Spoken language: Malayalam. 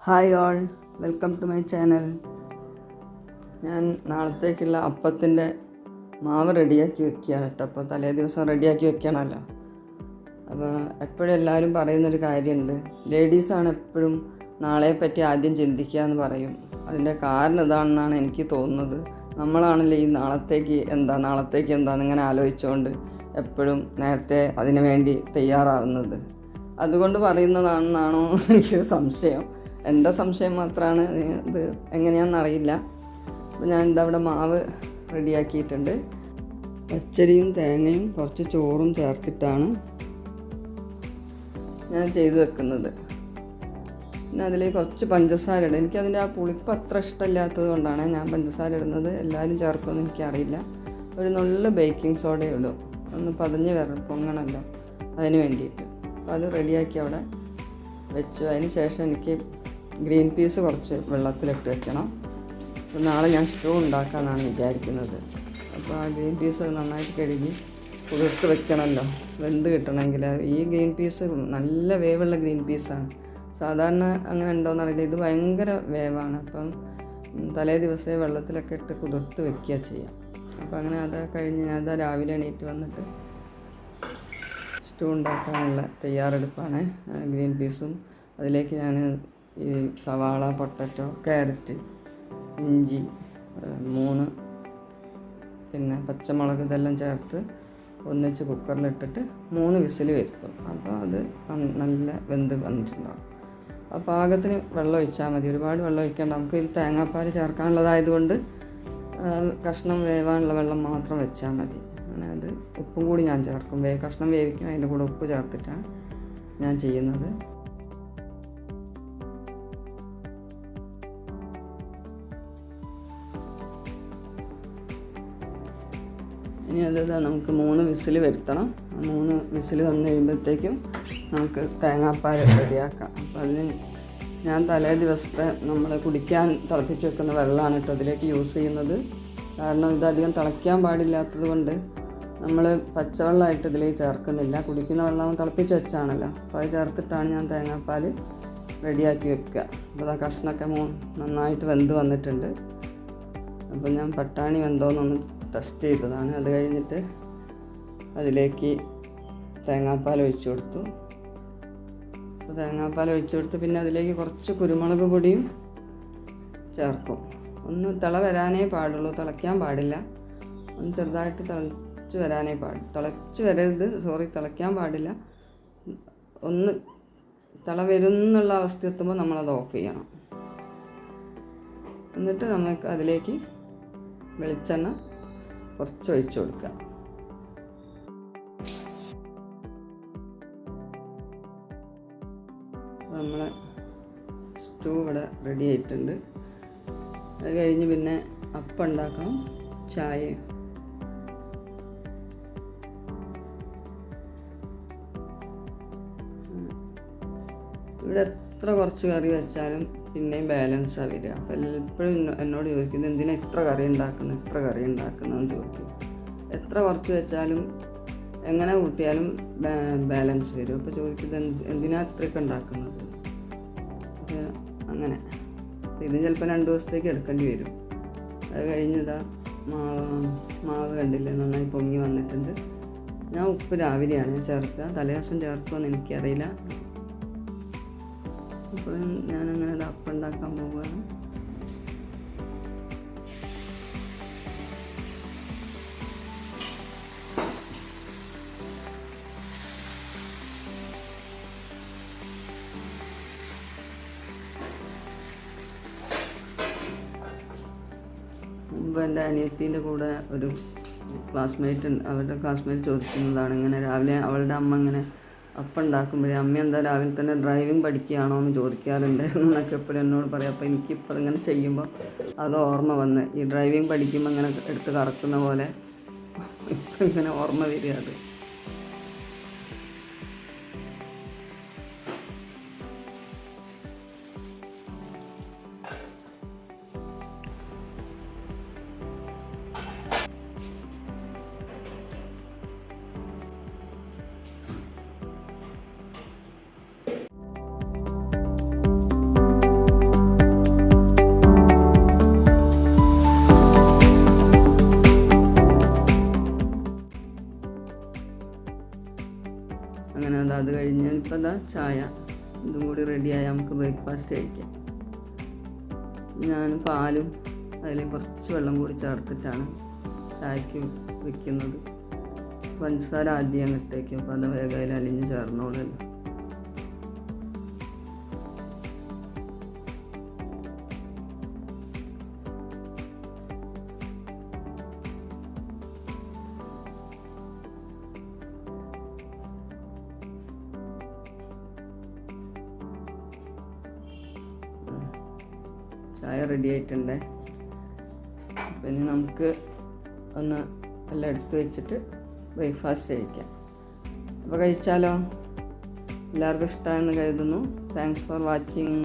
Hi all, welcome to my channel. ഞാൻ നാളത്തേക്കുള്ള അപ്പത്തിൻ്റെ മാവ് റെഡിയാക്കി വെക്കുകയാണ് കേട്ടോ. അപ്പോൾ തലേ ദിവസം റെഡിയാക്കി വെക്കണമല്ലോ. അപ്പോൾ എപ്പോഴും എല്ലാവരും പറയുന്നൊരു കാര്യമുണ്ട്, ലേഡീസാണ് എപ്പോഴും നാളെ പറ്റി ആദ്യം ചിന്തിക്കുക എന്ന് പറയും. അതിൻ്റെ കാരണം ഇതാണെന്നാണ് എനിക്ക് തോന്നുന്നത്. നമ്മളാണല്ലോ ഈ നാളത്തേക്ക് എന്താണെന്ന് ഇങ്ങനെ ആലോചിച്ചുകൊണ്ട് എപ്പോഴും നേരത്തെ അതിനു വേണ്ടി തയ്യാറാവുന്നത്. അതുകൊണ്ട് പറയുന്നതാണെന്നാണോ എനിക്കൊരു സംശയം. എൻ്റെ സംശയം മാത്രമാണ്, ഇത് എങ്ങനെയാണെന്നറിയില്ല. അപ്പോൾ ഞാൻ അവിടെ മാവ് റെഡിയാക്കിയിട്ടുണ്ട്. പച്ചരിയും തേങ്ങയും കുറച്ച് ചോറും ചേർത്തിട്ടാണ് ഞാൻ ചെയ്ത് വെക്കുന്നത്. പിന്നെ അതിലേക്ക് കുറച്ച് പഞ്ചസാര ഇടും. എനിക്കതിൻ്റെ ആ പുളിപ്പ് അത്ര ഇഷ്ടമില്ലാത്തത് കൊണ്ടാണ് ഞാൻ പഞ്ചസാര ഇടുന്നത്. എല്ലാവരും ചേർക്കുമെന്ന് എനിക്കറിയില്ല. ഒരു നുള്ളു ബേക്കിംഗ് സോഡ ഇടും, ഒന്ന് പതഞ്ഞ് പൊങ്ങണമല്ലോ, അതിന് വേണ്ടിയിട്ട്. അപ്പോൾ അത് റെഡിയാക്കി അവിടെ വെച്ചു. അതിന് ശേഷം എനിക്ക് ഗ്രീൻ പീസ് കുറച്ച് വെള്ളത്തിലിട്ട് വെക്കണം. അപ്പോൾ നാളെ ഞാൻ സ്റ്റൂ ഉണ്ടാക്കാമെന്നാണ് വിചാരിക്കുന്നത്. അപ്പോൾ ആ ഗ്രീൻ പീസ് നന്നായിട്ട് കഴുകി കുതിർത്ത് വെക്കണമല്ലോ, വെന്ത് കിട്ടണമെങ്കിൽ. ഈ ഗ്രീൻ പീസ് നല്ല വേവുള്ള ഗ്രീൻ പീസാണ്. സാധാരണ അങ്ങനെ ഉണ്ടോയെന്നറിയില്ല, ഇത് ഭയങ്കര വേവാണ്. അപ്പം തലേ ദിവസമേ വെള്ളത്തിലൊക്കെ ഇട്ട് കുതിർത്ത് വെക്കുക ചെയ്യാം. അപ്പോൾ അങ്ങനെ അത് കഴിഞ്ഞ് ഞാൻ രാവിലെ എണീറ്റ് വന്നിട്ട് സ്റ്റൂ ഉണ്ടാക്കാനുള്ള തയ്യാറെടുപ്പാണ്. ഗ്രീൻ പീസും അതിലേക്ക് ഞാൻ ഈ സവാള, പൊട്ടറ്റോ, ക്യാരറ്റ്, ഇഞ്ചി, 3 പിന്നെ പച്ചമുളക് ഇതെല്ലാം ചേർത്ത് ഒന്നിച്ച് കുക്കറിലിട്ടിട്ട് 3 വിസിൽ വരുത്തും. അപ്പോൾ അത് നല്ല വെന്ത് വന്നിട്ടുണ്ടാകും. ആ പാകത്തിന് വെള്ളം ഒഴിച്ചാൽ മതി, ഒരുപാട് വെള്ളം ഒഴിക്കേണ്ട. നമുക്ക് ഇതിൽ തേങ്ങാപ്പാൽ ചേർക്കാനുള്ളതായതുകൊണ്ട് കഷ്ണം വേവാനുള്ള വെള്ളം മാത്രം വെച്ചാൽ മതി. അങ്ങനെ അത് ഉപ്പും കൂടി ഞാൻ ചേർക്കും. കഷ്ണം വേവിക്കും, അതിൻ്റെ കൂടെ ഉപ്പ് ചേർത്തിട്ടാണ് ഞാൻ ചെയ്യുന്നത്. ഇനി അത് നമുക്ക് 3 വിസിൽ വരുത്തണം. 3 വിസിൽ വന്ന് കഴിയുമ്പോഴത്തേക്കും നമുക്ക് തേങ്ങാപ്പാൽ റെഡിയാക്കാം. അപ്പോൾ അതിന് ഞാൻ തലേ ദിവസത്തെ നമ്മൾ കുടിക്കാൻ തിളപ്പിച്ച് വെക്കുന്ന വെള്ളമാണ് കേട്ടോ അതിലേക്ക് യൂസ് ചെയ്യുന്നത്. കാരണം ഇതധികം തിളയ്ക്കാൻ പാടില്ലാത്തത് കൊണ്ട് നമ്മൾ പച്ചവെള്ളമായിട്ട് ഇതിലേക്ക് ചേർക്കുന്നില്ല. കുടിക്കുന്ന വെള്ളം തിളപ്പിച്ച് വെച്ചാണല്ലോ, അപ്പോൾ അത് ചേർത്തിട്ടാണ് ഞാൻ തേങ്ങാപ്പാൽ റെഡിയാക്കി വെക്കുക. അപ്പോൾ ആ കഷ്ണമൊക്കെ നന്നായിട്ട് വെന്ത് വന്നിട്ടുണ്ട്. അപ്പോൾ ഞാൻ പട്ടാണി വെന്തോന്നൊന്ന് ടെസ്റ്റ് ചെയ്തതാണ്. അത് കഴിഞ്ഞിട്ട് അതിലേക്ക് തേങ്ങാപ്പാൽ ഒഴിച്ചു കൊടുത്തു. അപ്പോൾ തേങ്ങാപ്പാൽ ഒഴിച്ചു കൊടുത്ത് പിന്നെ അതിലേക്ക് കുറച്ച് കുരുമുളക് പൊടിയും ചേർക്കും. ഒന്ന് വരാനേ പാടുള്ളൂ, തിളയ്ക്കാൻ പാടില്ല. ഒന്ന് ചെറുതായിട്ട് തിളച്ച് വരാനേ തിളയ്ക്കാൻ പാടില്ല. ഒന്ന് വരുന്നുള്ള അവസ്ഥ എത്തുമ്പോൾ നമ്മളത് ഓഫ് ചെയ്യണം. എന്നിട്ട് നമുക്ക് അതിലേക്ക് വെളിച്ചെണ്ണ കുറച്ച് ഒഴിച്ചു കൊടുക്കുക. നമ്മളെ സ്റ്റൂ ഇവിടെ റെഡി ആയിട്ടുണ്ട്. അത് കഴിഞ്ഞ് പിന്നെ അപ്പം ഉണ്ടാക്കണം, ചായയും. ഇവിടെ എത്ര കുറച്ച് കറി വെച്ചാലും പിന്നെയും ബാലൻസാണ് വരിക. അപ്പോൾ എപ്പോഴും എന്നോട് ചോദിക്കുന്നത് എന്തിനാ ഇത്ര കറി ഉണ്ടാക്കുന്നതെന്ന് ചോദിക്കും. എത്ര കുറച്ച് വെച്ചാലും എങ്ങനെ കൂട്ടിയാലും ബാലൻസ് വരും. അപ്പോൾ ചോദിക്കുന്നത് എന്തിനാ ഇത്രയൊക്കെ ഉണ്ടാക്കുന്നത്. അങ്ങനെ ഇത് ചിലപ്പോൾ 2 ദിവസത്തേക്ക് എടുക്കേണ്ടി വരും. അത് കഴിഞ്ഞിതാ മാവ് കണ്ടില്ലേ, നന്നായി പൊങ്ങി വന്നിട്ടുണ്ട്. ഞാൻ ഉപ്പ് രാവിലെയാണ് ചേർക്കുക, തലേദിവസം ചേർക്കുമെന്ന് എനിക്കറിയില്ല. അപ്പോൾ ഞാനങ്ങനെ അത് അപ്പം ഉണ്ടാക്കാൻ പോവുകയാണ്. മുമ്പ് എൻ്റെ അനിയത്തീൻ്റെ കൂടെ ഒരു ക്ലാസ്മേറ്റ് ഉണ്ട്. അവരുടെ ക്ലാസ്മേറ്റ് ചോദിക്കുന്നതാണ്, ഇങ്ങനെ രാവിലെ അവളുടെ അമ്മ ഇങ്ങനെ അപ്പം ഉണ്ടാക്കുമ്പോഴേ അമ്മ എന്താ രാവിലെ തന്നെ ഡ്രൈവിംഗ് പഠിക്കുകയാണോ എന്ന് ചോദിക്കാറുണ്ടായിരുന്നു എന്നൊക്കെ എപ്പോഴും എന്നോട് പറയും. അപ്പോൾ എനിക്കിപ്പോൾ ഇങ്ങനെ ചെയ്യുമ്പോൾ അത് ഓർമ്മ വന്ന്, ഈ ഡ്രൈവിംഗ് പഠിക്കുമ്പോൾ ഇങ്ങനെ എടുത്ത് കറക്കുന്ന പോലെ ഇപ്പം ഇങ്ങനെ ഓർമ്മ വരിക അത്. ചായ ഇതും കൂടി റെഡിയായാൽ നമുക്ക് ബ്രേക്ക്ഫാസ്റ്റ് കഴിക്കാം. ഞാൻ പാലും അതിൽ കുറച്ച് വെള്ളം കൂടി ചേർത്തിട്ടാണ് ചായക്ക് വയ്ക്കുന്നത്. പഞ്ചസാര ആദ്യം ഇട്ടേക്കും, അപ്പോൾ അത് വേഗം അതിൽ അലിഞ്ഞ് ചേർന്നോളല്ലോ. ചായ റെഡി ആയിട്ടുണ്ട്. അപ്പം ഇനി നമുക്ക് ഒന്ന് എല്ലാം എടുത്ത് വെച്ചിട്ട് ബ്രേക്ക്ഫാസ്റ്റ് കഴിക്കാം. അപ്പോൾ കഴിച്ചാലോ? എല്ലാവർക്കും ഇഷ്ടമാണെന്ന് കരുതുന്നു. Thanks for watching.